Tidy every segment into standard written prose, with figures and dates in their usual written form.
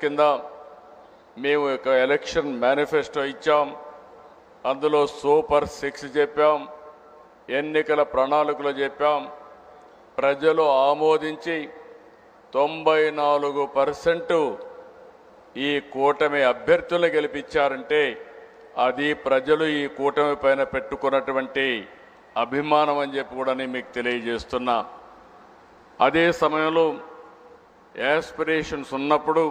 కింద మేము ఒక ఎలక్షన్ మేనిఫెస్టో ఇచ్చాం. అందులో సూపర్ 6 చెప్పాం, ఎన్నికల ప్రణాళికలు చెప్పాం. ప్రజలు ఆమోదించి 94% ఈ కూటమి అభ్యర్థులను గెలిపించారంటే అది ప్రజలు ఈ కూటమి పైన పెట్టుకున్నటువంటి అభిమానం అని చెప్పి కూడా నేను మీకు తెలియజేస్తున్నా. అదే సమయంలో యాస్పిరేషన్స్ ఉన్నప్పుడు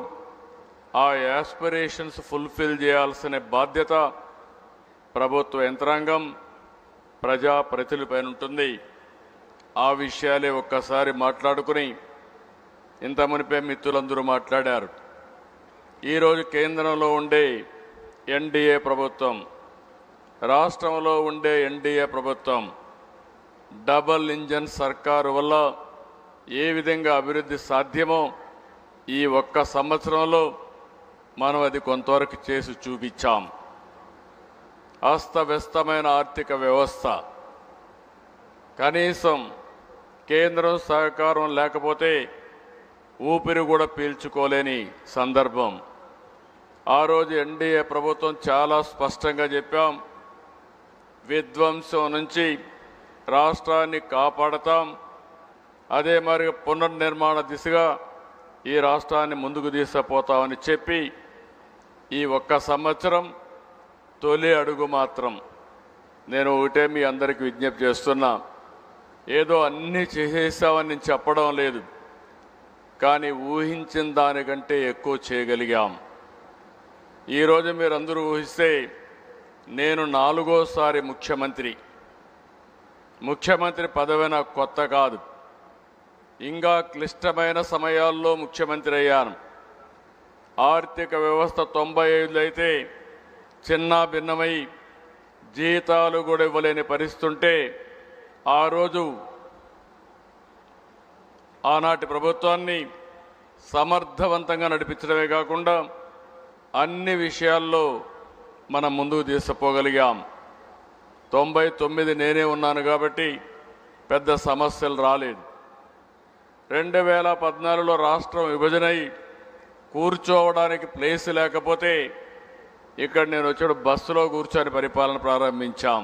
ఆ యాస్పిరేషన్స్ ఫుల్ఫిల్ చేయాల్సిన బాధ్యత ప్రభుత్వ యంత్రాంగం ప్రజాప్రతినిధులపైన ఉంటుంది. ఆ విషయాలే ఒక్కసారి మాట్లాడుకుని ఇంత మునిపే మిత్రులందరూ మాట్లాడారు. ఈరోజు కేంద్రంలో ఉండే ఎన్డీఏ ప్రభుత్వం, రాష్ట్రంలో ఉండే ఎన్డీఏ ప్రభుత్వం డబల్ ఇంజన్ సర్కారు వల్ల ఏ విధంగా అభివృద్ధి సాధ్యమో ఈ ఒక్క సంవత్సరంలో మనం అది కొంతవరకు చేసి చూపించాం. అస్తవ్యస్తమైన ఆర్థిక వ్యవస్థ, కనీసం కేంద్రం సహకారం లేకపోతే ఊపిరి కూడా పీల్చుకోలేని సందర్భం. ఆ రోజు ఎన్డీఏ ప్రభుత్వం చాలా స్పష్టంగా చెప్పాం, విధ్వంసం నుంచి రాష్ట్రాన్ని కాపాడతాం, అదే మరి పునర్నిర్మాణ దిశగా ఈ రాష్ట్రాన్ని ముందుకు తీసుకుపోతామని చెప్పి ఈ ఒక్క సంవత్సరం తొలి అడుగు మాత్రం. నేను ఒకటే మీ అందరికీ విజ్ఞప్తి చేస్తున్నా, ఏదో అన్నీ చేసేసామని నేను చెప్పడం లేదు, కానీ ఊహించిన దానికంటే ఎక్కువ చేయగలిగాం. ఈరోజు మీరందరూ ఊహిస్తే నేను 4వ ముఖ్యమంత్రి పదవి నాకు కొత్త కాదు. ఇంకా క్లిష్టమైన సమయాల్లో ముఖ్యమంత్రి అయ్యాను. ఆర్థిక వ్యవస్థ 95లో అయితే చిన్న భిన్నమై జీతాలు కూడా ఇవ్వలేని పరిస్థితి ఉంటే ఆ రోజు ఆనాటి ప్రభుత్వాన్ని సమర్థవంతంగా నడిపించడమే కాకుండా అన్ని విషయాల్లో మనం ముందుకు తీసుకుపోగలిగాం. 99 నేనే ఉన్నాను కాబట్టి పెద్ద సమస్యలు రాలేదు. 2014లో రాష్ట్రం విభజనై కూర్చోవడానికి ప్లేస్ లేకపోతే ఇక్కడ నేను వచ్చాడు బస్సులో కూర్చొని పరిపాలన ప్రారంభించాం.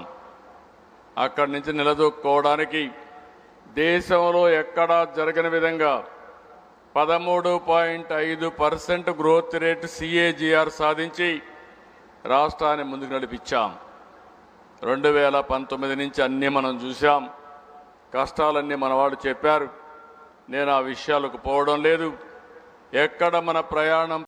అక్కడి నుంచి నిలదొక్కుకోవడానికి దేశంలో ఎక్కడా జరగని విధంగా 13.5% గ్రోత్ రేటు CAGR సాధించి రాష్ట్రాన్ని ముందుకు నడిపించాం. 2019 నుంచి అన్నీ మనం చూసాం. కష్టాలన్నీ మనవాళ్ళు చెప్పారు, నేను ఆ విషయాలకు పోవడం లేదు. ఎక్కడ మన ప్రయాణం